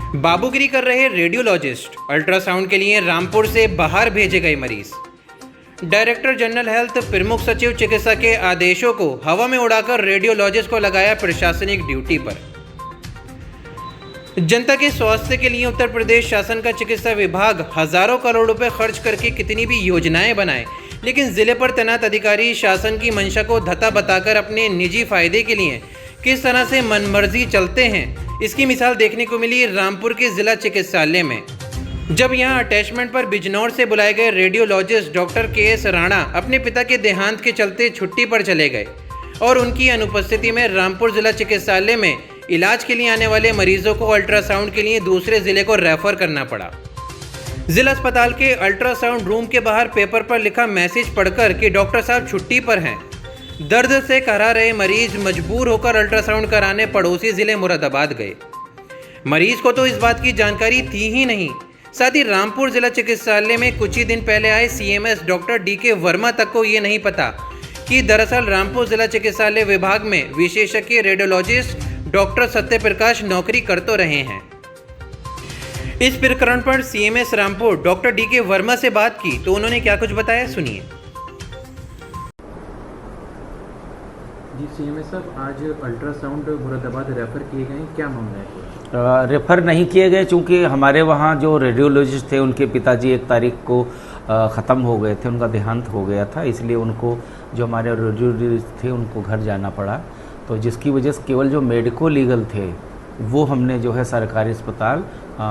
बाबूगिरी कर रहे radiologist, ultrasound के लिए रामपुर से बाहर भेजे गए मरीज। डायरेक्टर जनरल हेल्थ प्रमुख सचिव चिकित्सा के आदेशों को हवा में उड़ाकर रेडियोलॉजिस्ट को लगाया प्रशासनिक ड्यूटी पर। जनता के स्वास्थ्य के लिए उत्तर प्रदेश शासन का चिकित्सा विभाग हजारों करोड़ रुपए खर्च करके कितनी भी योजनाएं बनाए, लेकिन जिले पर तैनात अधिकारी शासन की मंशा को धता बताकर अपने निजी फायदे के लिए किस तरह से मनमर्जी चलते हैं, इसकी मिसाल देखने को मिली रामपुर के जिला चिकित्सालय में। जब यहां अटैचमेंट पर बिजनौर से बुलाए गए रेडियोलॉजिस्ट डॉक्टर के.एस. राणा अपने पिता के देहांत के चलते छुट्टी पर चले गए और उनकी अनुपस्थिति में रामपुर जिला चिकित्सालय में इलाज के लिए आने वाले मरीजों को अल्ट्रासाउंड के लिए दूसरे जिले को रेफर करना पड़ा। जिला अस्पताल के अल्ट्रासाउंड रूम के बाहर पेपर पर लिखा मैसेज पढ़कर कि डॉक्टर साहब छुट्टी पर हैं, दर्द से कराह रहे मरीज मजबूर होकर अल्ट्रासाउंड कराने पड़ोसी जिले मुरादाबाद गए। मरीज को तो इस बात की जानकारी थी ही नहीं, साथ ही रामपुर जिला चिकित्सालय में कुछ ही दिन पहले आए सीएमएस डॉक्टर डी.के. वर्मा तक को ये नहीं पता कि दरअसल रामपुर जिला चिकित्सालय विभाग में विशेषज्ञ रेडियोलॉजिस्ट डॉक्टर सत्यप्रकाश नौकरी कर तो रहे हैं। इस प्रकरण पर CMS Rampur doctor DK. Verma से बात की तो उन्होंने क्या कुछ बताया, सुनिए। जी सीएमएस साहब, आज अल्ट्रासाउंड मुरादाबाद रेफर किए गए, क्या मामला है? रेफ़र नहीं किए गए चूँकि हमारे वहाँ जो रेडियोलॉजिस्ट थे उनके पिताजी 1 तारीख को ख़त्म हो गए थे, उनका देहांत हो गया था, इसलिए उनको जो हमारे रेडियोलॉजिस्ट थे उनको घर जाना पड़ा। तो जिसकी वजह से केवल जो मेडिको लीगल थे वो हमने जो है सरकारी अस्पताल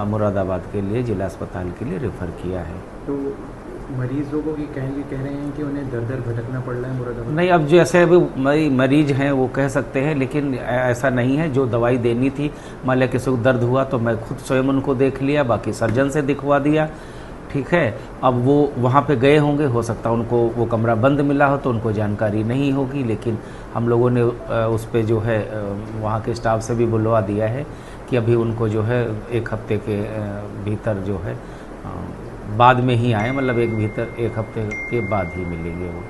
मुरादाबाद के लिए, जिला अस्पताल के लिए रेफ़र किया है। तो मरीज लोगों की कह रहे हैं कि उन्हें दर दर भटकना पड़ रहा है मुरादाबाद? नहीं, अब जैसे अभी मरीज हैं वो कह सकते हैं, लेकिन ऐसा नहीं है। जो दवाई देनी थी, मान लिया किसी को दर्द हुआ तो मैं खुद स्वयं उनको देख लिया, बाकी सर्जन से दिखवा दिया, ठीक है। अब वो वहाँ पे गए होंगे, हो सकता है उनको वो कमरा बंद मिला हो तो उनको जानकारी नहीं होगी, लेकिन हम लोगों ने उस पर जो है वहाँ के स्टाफ से भी बुलवा दिया है कि अभी उनको जो है 1 हफ्ते के भीतर जो है बाद में ही आए, मतलब 1 हफ्ते के बाद ही मिलेंगे वो।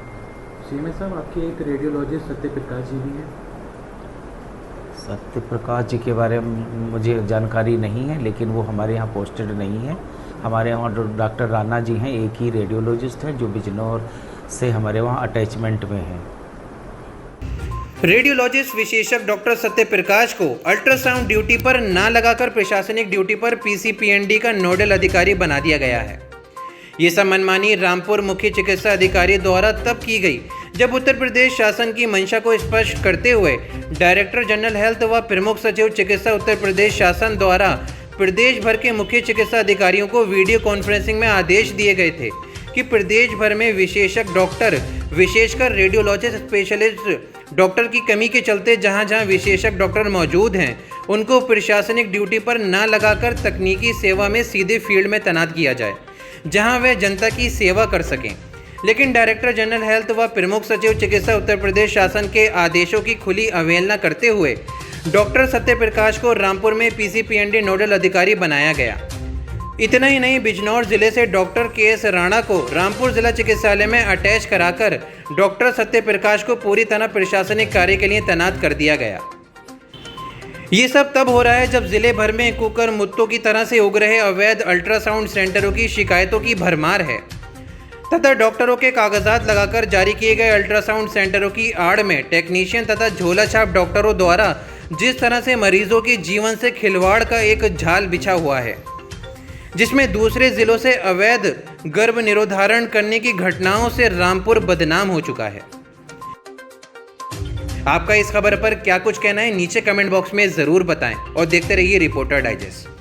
सीएमएस साहब, आपके एक रेडियोलॉजिस्ट सत्यप्रकाश जी भी हैं? सत्यप्रकाश जी के बारे में मुझे जानकारी नहीं है, लेकिन वो हमारे यहाँ पोस्टेड नहीं है। हमारे यहाँ डॉक्टर राणा जी हैं, एक ही रेडियोलॉजिस्ट हैं जो बिजनौर से हमारे वहाँ अटैचमेंट में हैं। रेडियोलॉजिस्ट विशेषज्ञ डॉक्टर सत्यप्रकाश को अल्ट्रासाउंड ड्यूटी पर ना लगाकर प्रशासनिक ड्यूटी पर पीसीपीएनडी का नोडल अधिकारी बना दिया गया है। ये सब मनमानी रामपुर मुख्य चिकित्सा अधिकारी द्वारा तब की गई जब उत्तर प्रदेश शासन की मंशा को स्पष्ट करते हुए डायरेक्टर जनरल हेल्थ व प्रमुख सचिव चिकित्सा उत्तर प्रदेश शासन द्वारा प्रदेश भर के मुख्य चिकित्सा अधिकारियों को वीडियो कॉन्फ्रेंसिंग में आदेश दिए गए थे कि प्रदेश भर में विशेषज्ञ डॉक्टर, विशेषकर रेडियोलॉजिस्ट स्पेशलिस्ट डॉक्टर की कमी के चलते जहां जहां विशेषज्ञ डॉक्टर मौजूद हैं उनको प्रशासनिक ड्यूटी पर ना लगाकर तकनीकी सेवा में सीधे फील्ड में तैनात किया जाए, जहां वे जनता की सेवा कर सकें। लेकिन डायरेक्टर जनरल हेल्थ व प्रमुख सचिव चिकित्सा उत्तर प्रदेश शासन के आदेशों की खुली अवहेलना करते हुए डॉक्टर सत्यप्रकाश को रामपुर में पीसीपीएनडी नोडल अधिकारी बनाया गया। इतना ही नहीं, बिजनौर जिले से डॉक्टर के.एस. राणा को रामपुर जिला चिकित्सालय में अटैच कराकर डॉक्टर सत्यप्रकाश को पूरी तरह प्रशासनिक कार्य के लिए तैनात कर दिया गया। ये सब तब हो रहा है जब जिले भर में कुकर मुत्तों की तरह से उग रहे अवैध अल्ट्रासाउंड सेंटरों की शिकायतों की भरमार है तथा डॉक्टरों के कागजात लगाकर जारी किए गए अल्ट्रासाउंड सेंटरों की आड़ में टेक्नीशियन तथा झोला छाप डॉक्टरों द्वारा जिस तरह से मरीजों के जीवन से खिलवाड़ का एक जाल बिछा हुआ है, जिसमें दूसरे जिलों से अवैध गर्भ निरोधारण करने की घटनाओं से रामपुर बदनाम हो चुका है। आपका इस खबर पर क्या कुछ कहना है, नीचे कमेंट बॉक्स में ज़रूर बताएं और देखते रहिए रिपोर्टर डाइजेस्ट।